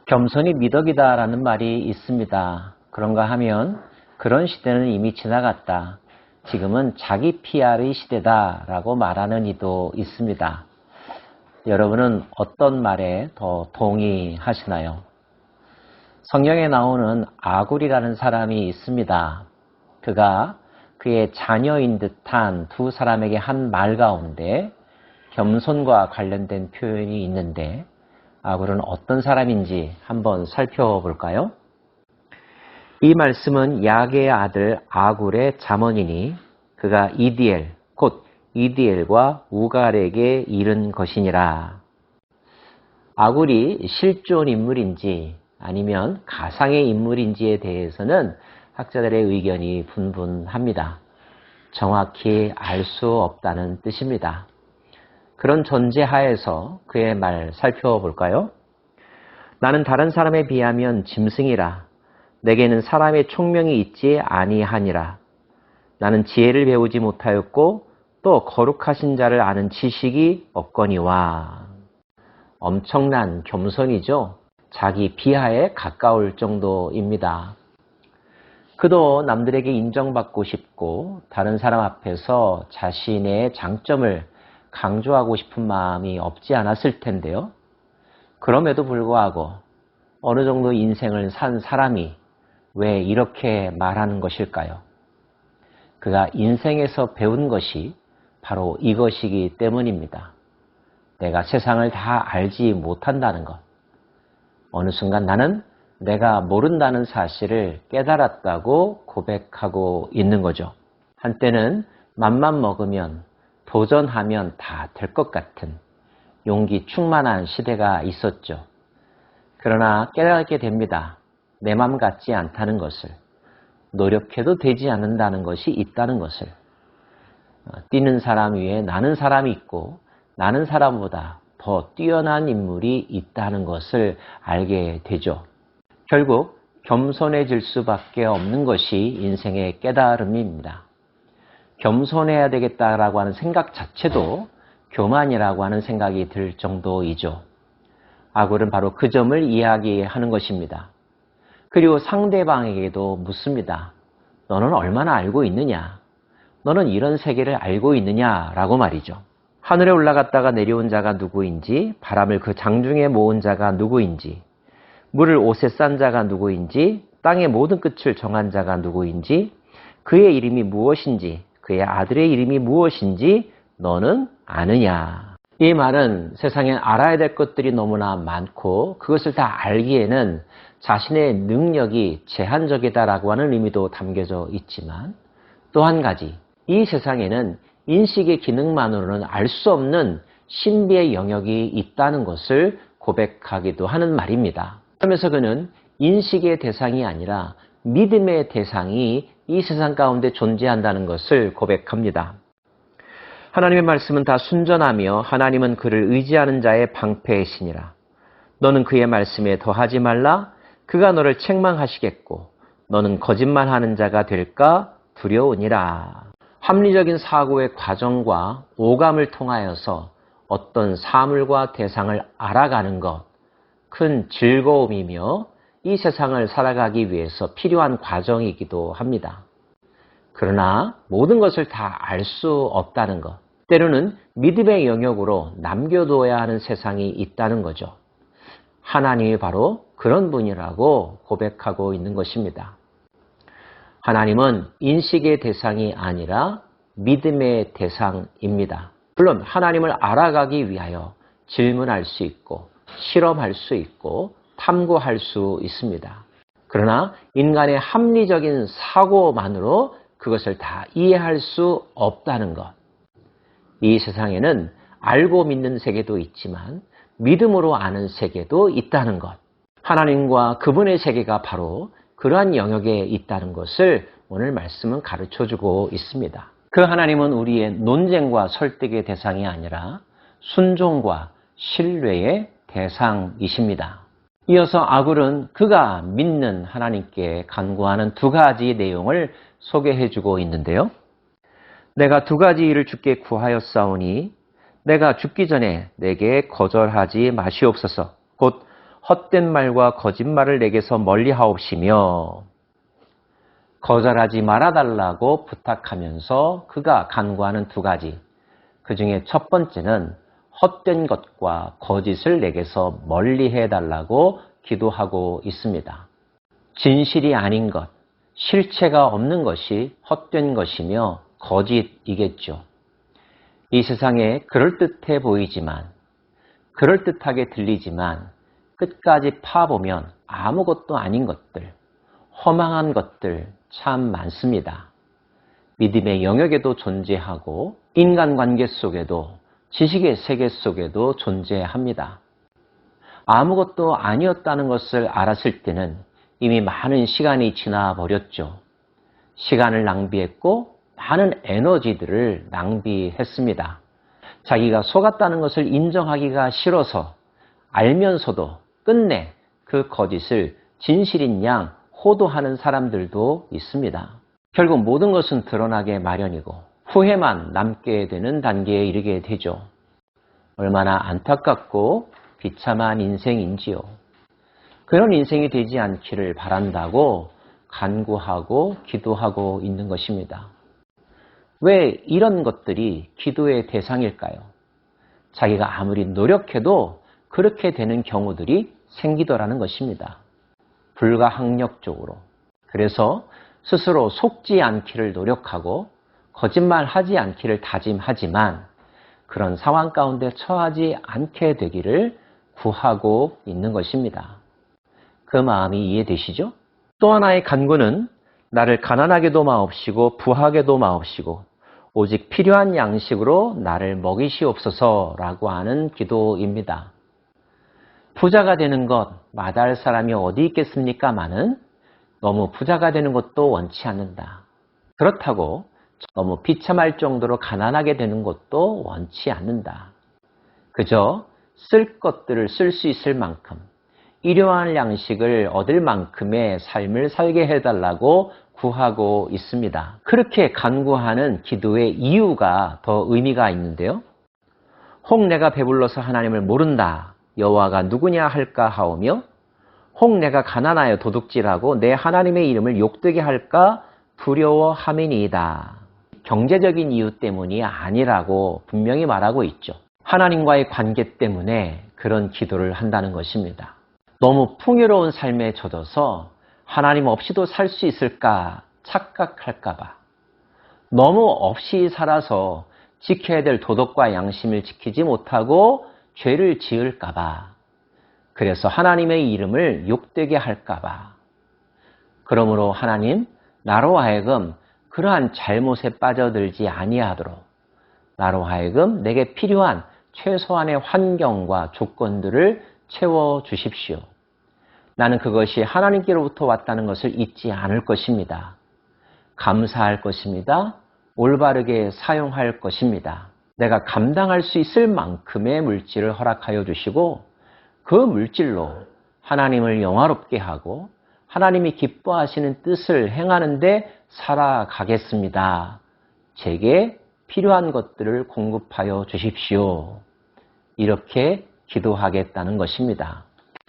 겸손이 미덕이다라는 말이 있습니다. 그런가 하면 그런 시대는 이미 지나갔다. 지금은 자기 PR의 시대다라고 말하는 이도 있습니다. 여러분은 어떤 말에 더 동의하시나요? 성경에 나오는 아굴이라는 사람이 있습니다. 그가 그의 자녀인 듯한 두 사람에게 한 말 가운데 겸손과 관련된 표현이 있는데 아굴은 어떤 사람인지 한번 살펴볼까요? 이 말씀은 야게의 아들 아굴의 잠언이니 그가 이디엘, 곧 이디엘과 우갈에게 이른 것이니라. 아굴이 실존 인물인지 아니면 가상의 인물인지에 대해서는 학자들의 의견이 분분합니다. 정확히 알 수 없다는 뜻입니다. 그런 전제하에서 그의 말 살펴볼까요? 나는 다른 사람에 비하면 짐승이라. 내게는 사람의 총명이 있지 아니하니라. 나는 지혜를 배우지 못하였고 또 거룩하신 자를 아는 지식이 없거니와. 엄청난 겸손이죠. 자기 비하에 가까울 정도입니다. 그도 남들에게 인정받고 싶고 다른 사람 앞에서 자신의 장점을 강조하고 싶은 마음이 없지 않았을 텐데요. 그럼에도 불구하고 어느 정도 인생을 산 사람이 왜 이렇게 말하는 것일까요? 그가 인생에서 배운 것이 바로 이것이기 때문입니다. 내가 세상을 다 알지 못한다는 것. 어느 순간 나는 내가 모른다는 사실을 깨달았다고 고백하고 있는 거죠. 한때는 맘만 먹으면 도전하면 다 될 것 같은 용기 충만한 시대가 있었죠. 그러나 깨닫게 됩니다. 내 맘 같지 않다는 것을, 노력해도 되지 않는다는 것이 있다는 것을, 뛰는 사람 위에 나는 사람이 있고 나는 사람보다 더 뛰어난 인물이 있다는 것을 알게 되죠. 결국 겸손해질 수밖에 없는 것이 인생의 깨달음입니다. 겸손해야 되겠다라고 하는 생각 자체도 교만이라고 하는 생각이 들 정도이죠. 아굴은 바로 그 점을 이야기하는 것입니다. 그리고 상대방에게도 묻습니다. 너는 얼마나 알고 있느냐? 너는 이런 세계를 알고 있느냐라고 말이죠. 하늘에 올라갔다가 내려온 자가 누구인지, 바람을 그 장중에 모은 자가 누구인지, 물을 옷에 싼 자가 누구인지, 땅의 모든 끝을 정한 자가 누구인지, 그의 이름이 무엇인지, 그의 아들의 이름이 무엇인지 너는 아느냐. 이 말은 세상에 알아야 될 것들이 너무나 많고 그것을 다 알기에는 자신의 능력이 제한적이다라고 하는 의미도 담겨져 있지만 또 한 가지, 이 세상에는 인식의 기능만으로는 알 수 없는 신비의 영역이 있다는 것을 고백하기도 하는 말입니다. 그러면서 그는 인식의 대상이 아니라 믿음의 대상이 이 세상 가운데 존재한다는 것을 고백합니다. 하나님의 말씀은 다 순전하며 하나님은 그를 의지하는 자의 방패이시니라. 너는 그의 말씀에 더하지 말라. 그가 너를 책망하시겠고 너는 거짓말하는 자가 될까 두려우니라. 합리적인 사고의 과정과 오감을 통하여서 어떤 사물과 대상을 알아가는 것, 큰 즐거움이며 이 세상을 살아가기 위해서 필요한 과정이기도 합니다. 그러나 모든 것을 다 알 수 없다는 것, 때로는 믿음의 영역으로 남겨둬야 하는 세상이 있다는 거죠. 하나님이 바로 그런 분이라고 고백하고 있는 것입니다. 하나님은 인식의 대상이 아니라 믿음의 대상입니다. 물론 하나님을 알아가기 위하여 질문할 수 있고 실험할 수 있고 탐구할 수 있습니다. 그러나 인간의 합리적인 사고만으로 그것을 다 이해할 수 없다는 것. 이 세상에는 알고 믿는 세계도 있지만 믿음으로 아는 세계도 있다는 것. 하나님과 그분의 세계가 바로 그러한 영역에 있다는 것을 오늘 말씀은 가르쳐주고 있습니다. 그 하나님은 우리의 논쟁과 설득의 대상이 아니라 순종과 신뢰의 대상이십니다. 이어서 아굴은 그가 믿는 하나님께 간구하는 두 가지 내용을 소개해주고 있는데요. 내가 두 가지 일을 주께 구하였사오니 내가 죽기 전에 내게 거절하지 마시옵소서. 곧 헛된 말과 거짓말을 내게서 멀리하옵시며 거절하지 말아달라고 부탁하면서 그가 간구하는 두 가지, 그 중에 첫 번째는 헛된 것과 거짓을 내게서 멀리해달라고 기도하고 있습니다. 진실이 아닌 것, 실체가 없는 것이 헛된 것이며 거짓이겠죠. 이 세상에 그럴듯해 보이지만, 그럴듯하게 들리지만 끝까지 파보면 아무것도 아닌 것들, 허망한 것들 참 많습니다. 믿음의 영역에도 존재하고 인간관계 속에도 지식의 세계 속에도 존재합니다. 아무것도 아니었다는 것을 알았을 때는 이미 많은 시간이 지나 버렸죠. 시간을 낭비했고 많은 에너지들을 낭비했습니다. 자기가 속았다는 것을 인정하기가 싫어서 알면서도 끝내 그 거짓을 진실인 양 호도하는 사람들도 있습니다. 결국 모든 것은 드러나게 마련이고 후회만 남게 되는 단계에 이르게 되죠. 얼마나 안타깝고 비참한 인생인지요. 그런 인생이 되지 않기를 바란다고 간구하고 기도하고 있는 것입니다. 왜 이런 것들이 기도의 대상일까요? 자기가 아무리 노력해도 그렇게 되는 경우들이 생기더라는 것입니다. 불가항력적으로. 그래서 스스로 속지 않기를 노력하고 거짓말하지 않기를 다짐하지만 그런 상황 가운데 처하지 않게 되기를 구하고 있는 것입니다. 그 마음이 이해되시죠? 또 하나의 간구는 나를 가난하게도 마옵시고 부하게도 마옵시고 오직 필요한 양식으로 나를 먹이시옵소서라고 하는 기도입니다. 부자가 되는 것 마다할 사람이 어디 있겠습니까마는 너무 부자가 되는 것도 원치 않는다. 그렇다고 너무 비참할 정도로 가난하게 되는 것도 원치 않는다. 그저 쓸 것들을 쓸 수 있을 만큼 일용할 양식을 얻을 만큼의 삶을 살게 해달라고 구하고 있습니다. 그렇게 간구하는 기도의 이유가 더 의미가 있는데요. 혹 내가 배불러서 하나님을 모른다. 여호와가 누구냐 할까 하오며 혹 내가 가난하여 도둑질하고 내 하나님의 이름을 욕되게 할까 두려워함이니이다. 경제적인 이유 때문이 아니라고 분명히 말하고 있죠. 하나님과의 관계 때문에 그런 기도를 한다는 것입니다. 너무 풍요로운 삶에 젖어서 하나님 없이도 살 수 있을까 착각할까 봐. 너무 없이 살아서 지켜야 될 도덕과 양심을 지키지 못하고 죄를 지을까 봐. 그래서 하나님의 이름을 욕되게 할까 봐. 그러므로 하나님, 나로 하여금 그러한 잘못에 빠져들지 아니하도록 나로 하여금 내게 필요한 최소한의 환경과 조건들을 채워주십시오. 나는 그것이 하나님께로부터 왔다는 것을 잊지 않을 것입니다. 감사할 것입니다. 올바르게 사용할 것입니다. 내가 감당할 수 있을 만큼의 물질을 허락하여 주시고 그 물질로 하나님을 영화롭게 하고 하나님이 기뻐하시는 뜻을 행하는데 살아가겠습니다. 제게 필요한 것들을 공급하여 주십시오. 이렇게 기도하겠다는 것입니다.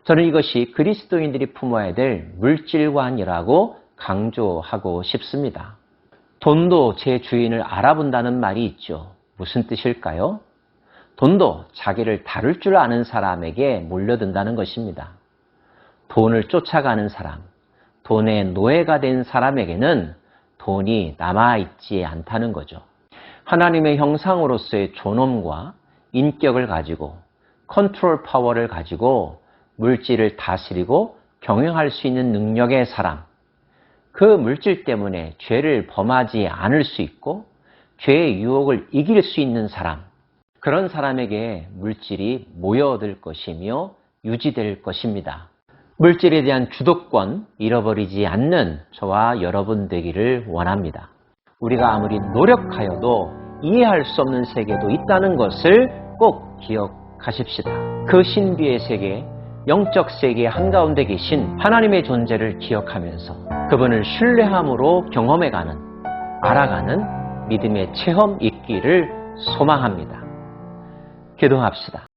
저는 이것이 그리스도인들이 품어야 될 물질관이라고 강조하고 싶습니다. 돈도 제 주인을 알아본다는 말이 있죠. 무슨 뜻일까요? 돈도 자기를 다룰 줄 아는 사람에게 몰려든다는 것입니다. 돈을 쫓아가는 사람, 돈의 노예가 된 사람에게는 돈이 남아있지 않다는 거죠. 하나님의 형상으로서의 존엄과 인격을 가지고 컨트롤 파워를 가지고 물질을 다스리고 경영할 수 있는 능력의 사람, 그 물질 때문에 죄를 범하지 않을 수 있고 죄의 유혹을 이길 수 있는 사람, 그런 사람에게 물질이 모여들 것이며 유지될 것입니다. 물질에 대한 주도권 잃어버리지 않는 저와 여러분 되기를 원합니다. 우리가 아무리 노력하여도 이해할 수 없는 세계도 있다는 것을 꼭 기억하십시다. 그 신비의 세계, 영적 세계 한가운데 계신 하나님의 존재를 기억하면서 그분을 신뢰함으로 경험해가는, 알아가는 믿음의 체험 있기를 소망합니다. 기도합시다.